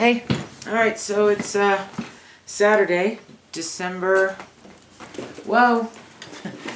Hey, all right, so it's Saturday, December, whoa,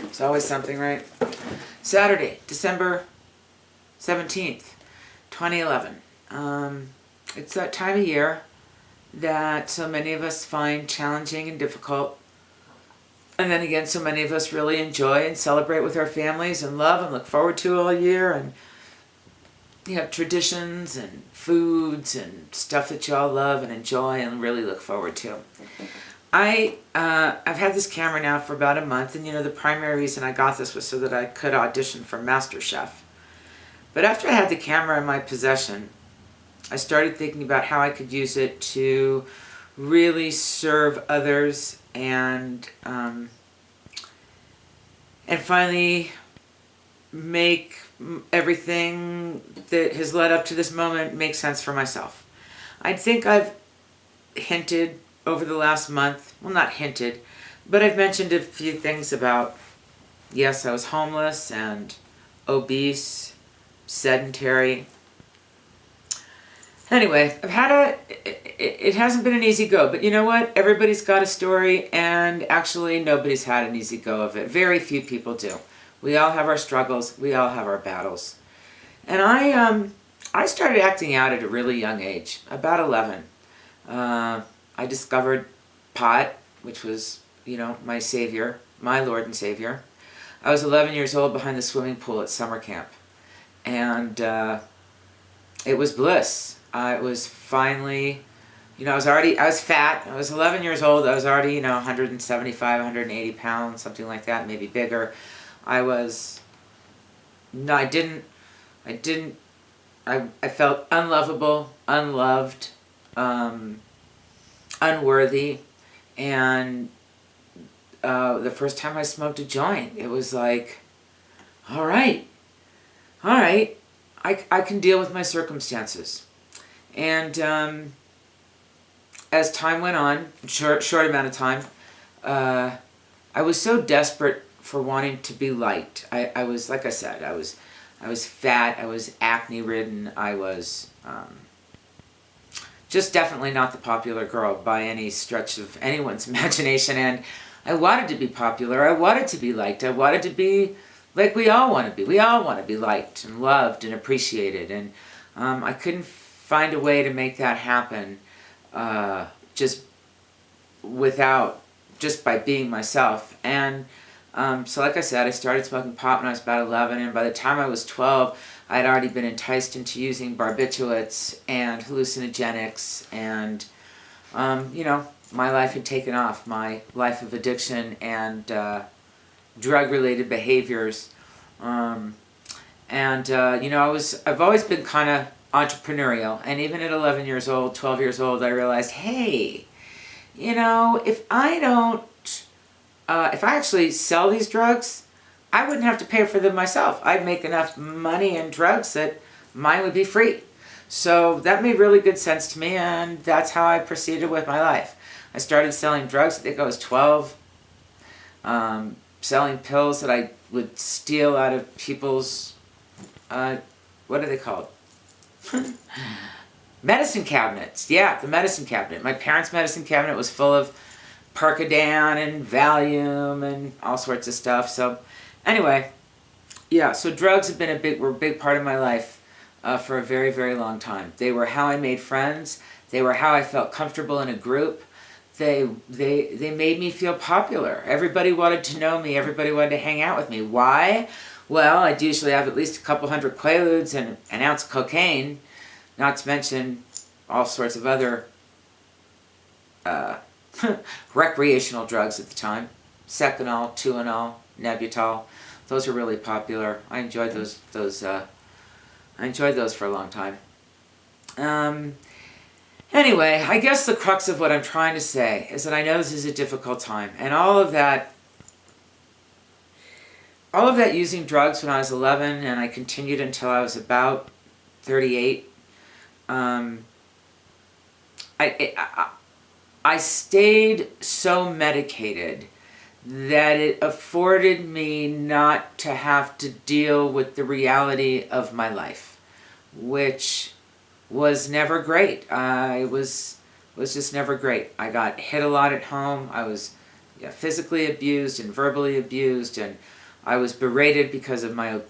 it's always something, right? Saturday, December 17th, 2011. It's that time of year that so many of us find challenging and difficult. And then again, so many of us really enjoy and celebrate with our families and love and look forward to all year. And you have traditions and foods and stuff that y'all love and enjoy and really look forward to. I've had this camera now for about a month, and the primary reason I got this was so that I could audition for MasterChef. But after I had the camera in my possession, I started thinking about how I could use it to really serve others and finally make everything that has led up to this moment make sense for myself. I think I've hinted over the last month, well, not hinted, but I've mentioned a few things about, yes, I was homeless and obese, sedentary. Anyway, it hasn't been an easy go, but you know what? Everybody's got a story, and actually nobody's had an easy go of it. Very few people do. We all have our struggles. We all have our battles. And I started acting out at a really young age, about 11. I discovered pot, which was, my savior, my Lord and Savior. I was 11 years old behind the swimming pool at summer camp. And it was bliss. It was finally, I was fat. I was 11 years old. I was already, 175, 180 pounds, something like that, maybe bigger. I felt unlovable, unloved, unworthy, and the first time I smoked a joint, it was like, all right, I can deal with my circumstances. And as time went on, short amount of time, I was so desperate for wanting to be liked. I was, like I said, I was fat, I was acne ridden, I was just definitely not the popular girl by any stretch of anyone's imagination. And I wanted to be popular, I wanted to be liked, I wanted to be like we all want to be. We all want to be liked and loved and appreciated. And I couldn't find a way to make that happen just by being myself. And so like I said, I started smoking pot when I was about 11, and by the time I was 12, I had already been enticed into using barbiturates and hallucinogenics, and my life had taken off. My life of addiction and drug-related behaviors, I've always been kind of entrepreneurial, and even at 11 years old, 12 years old, I realized, hey, if I actually sell these drugs, I wouldn't have to pay for them myself. I'd make enough money in drugs that mine would be free. So that made really good sense to me, and that's how I proceeded with my life. I started selling drugs, I think I was 12, selling pills that I would steal out of people's, what are they called? Medicine cabinets. Yeah, the medicine cabinet. My parents' medicine cabinet was full of Percodan and Valium and all sorts of stuff. So anyway, yeah, so drugs were a big part of my life for a very, very long time. They were how I made friends. They were how I felt comfortable in a group. They made me feel popular. Everybody wanted to know me. Everybody wanted to hang out with me. Why? Well, I'd usually have at least a couple hundred Quaaludes and an ounce of cocaine, not to mention all sorts of other recreational drugs at the time. Seconal, Tuinal, Nebutol. Those were really popular. I enjoyed those for a long time. Anyway, I guess the crux of what I'm trying to say is that I know this is a difficult time, and all of that using drugs when I was 11, and I continued until I was about 38. I stayed so medicated that it afforded me not to have to deal with the reality of my life, which was never great. I was just never great. I got hit a lot at home. I was physically abused and verbally abused, and I was berated because of my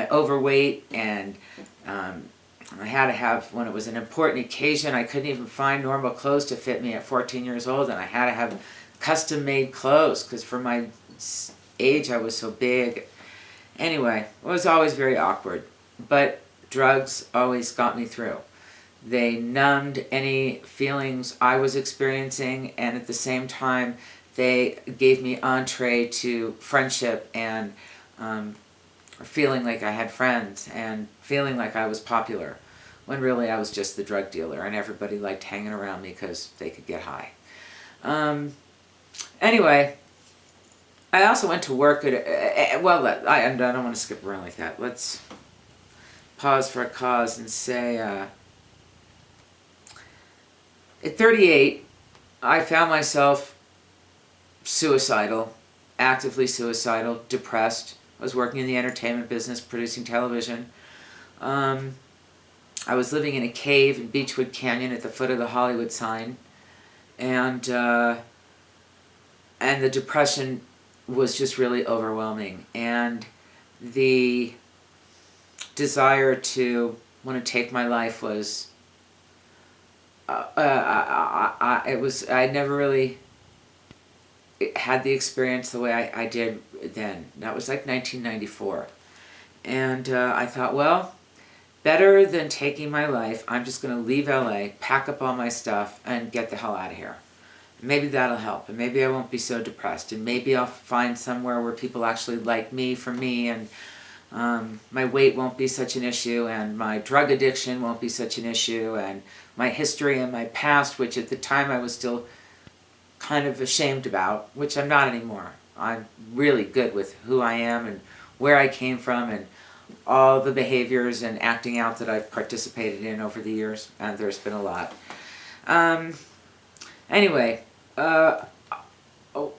overweight, and I had to have, when it was an important occasion, I couldn't even find normal clothes to fit me at 14 years old, and I had to have custom-made clothes because for my age I was so big. Anyway, it was always very awkward, but drugs always got me through. They numbed any feelings I was experiencing, and at the same time they gave me entree to friendship and feeling like I had friends and feeling like I was popular, when really I was just the drug dealer and everybody liked hanging around me because they could get high. Anyway, I also went to work at, well, I don't want to skip around like that. Let's pause for a cause and say, at 38, I found myself suicidal, actively suicidal, depressed. I was working in the entertainment business, producing television. I was living in a cave in Beechwood Canyon at the foot of the Hollywood sign, and the depression was just really overwhelming, and the desire to want to take my life was I never really had the experience the way I did then. That was like 1994, and I thought, well, better than taking my life, I'm just going to leave LA, pack up all my stuff, and get the hell out of here. Maybe that'll help, and maybe I won't be so depressed, and maybe I'll find somewhere where people actually like me for me, and my weight won't be such an issue, and my drug addiction won't be such an issue, and my history and my past, which at the time I was still kind of ashamed about, which I'm not anymore. I'm really good with who I am and where I came from and all the behaviors and acting out that I've participated in over the years, and there's been a lot. Anyway, the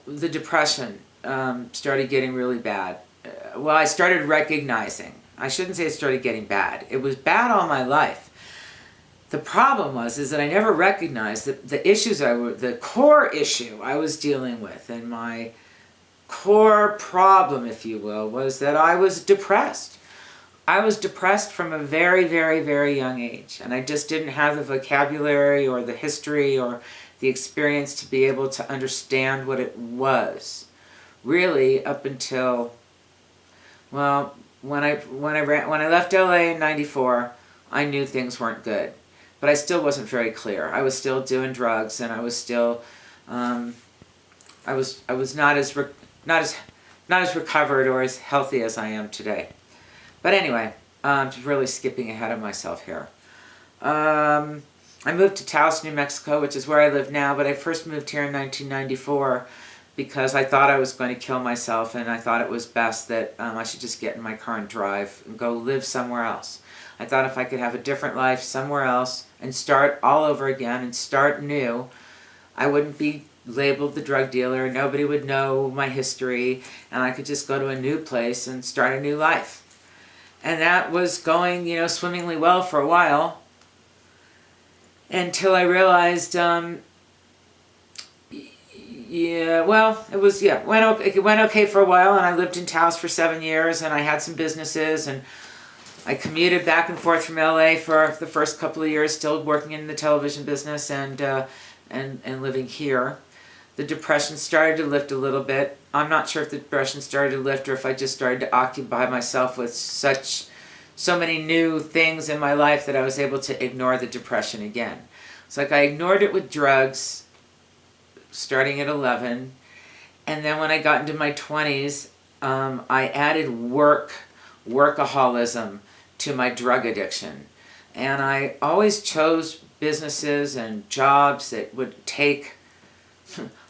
depression started getting really bad. Well, I started recognizing, I shouldn't say it started getting bad. It was bad all my life. The problem is that I never recognized that the issues the core issue I was dealing with, and my core problem, if you will, was that I was depressed. I was depressed from a very, very, very young age, and I just didn't have the vocabulary or the history or the experience to be able to understand what it was. Really, up until, well, when I left LA in '94, I knew things weren't good, but I still wasn't very clear. I was still doing drugs, and I was still, I was not as recovered or as healthy as I am today. But anyway, I'm just really skipping ahead of myself here. I moved to Taos, New Mexico, which is where I live now, but I first moved here in 1994 because I thought I was going to kill myself, and I thought it was best that I should just get in my car and drive and go live somewhere else. I thought if I could have a different life somewhere else and start all over again and start new, I wouldn't be labeled the drug dealer, nobody would know my history, and I could just go to a new place and start a new life. And that was going, swimmingly well for a while, until I realized, it went okay for a while, and I lived in Taos for 7 years, and I had some businesses, and I commuted back and forth from LA for the first couple of years, still working in the television business and living here. The depression started to lift a little bit. I'm not sure if the depression started to lift or if I just started to occupy myself with so many new things in my life that I was able to ignore the depression again. It's like I ignored it with drugs starting at 11, and then when I got into my 20s, I added workaholism to my drug addiction. And I always chose businesses and jobs that would take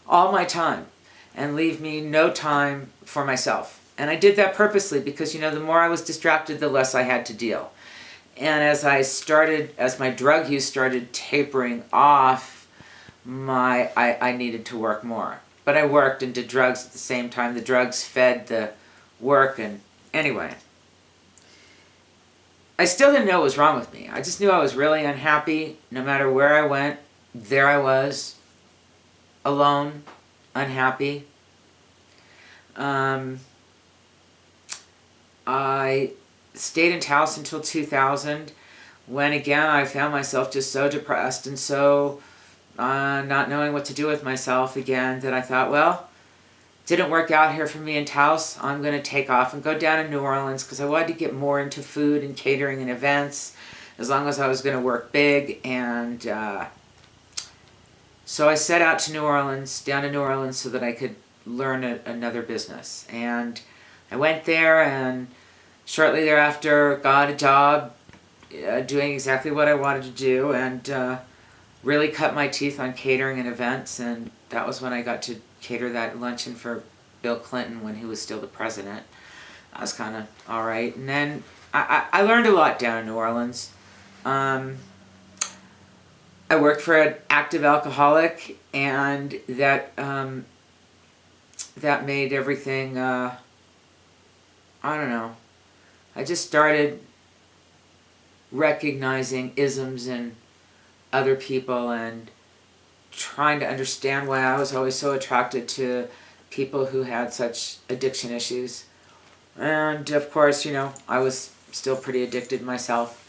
all my time and leave me no time for myself. And I did that purposely because, the more I was distracted, the less I had to deal. And as my drug use started tapering off, I needed to work more. But I worked and did drugs at the same time. The drugs fed the work, and anyway. I still didn't know what was wrong with me. I just knew I was really unhappy. No matter where I went, there I was, alone, unhappy. I stayed in Taos until 2000, when again I found myself just so depressed and so not knowing what to do with myself again, that I thought, well, didn't work out here for me in Taos. I'm going to take off and go down to New Orleans, because I wanted to get more into food and catering and events, as long as I was going to work big. And so I set out to New Orleans, down to New Orleans, so that I could learn another business. And I went there, and shortly thereafter got a job doing exactly what I wanted to do, and really cut my teeth on catering and events. And that was when I got to cater that luncheon for Bill Clinton when he was still the president. That was kind of all right. And then I learned a lot down in New Orleans. I worked for an active alcoholic, and that made everything, I don't know. I just started recognizing isms in other people and trying to understand why I was always so attracted to people who had such addiction issues. And of course, I was still pretty addicted myself.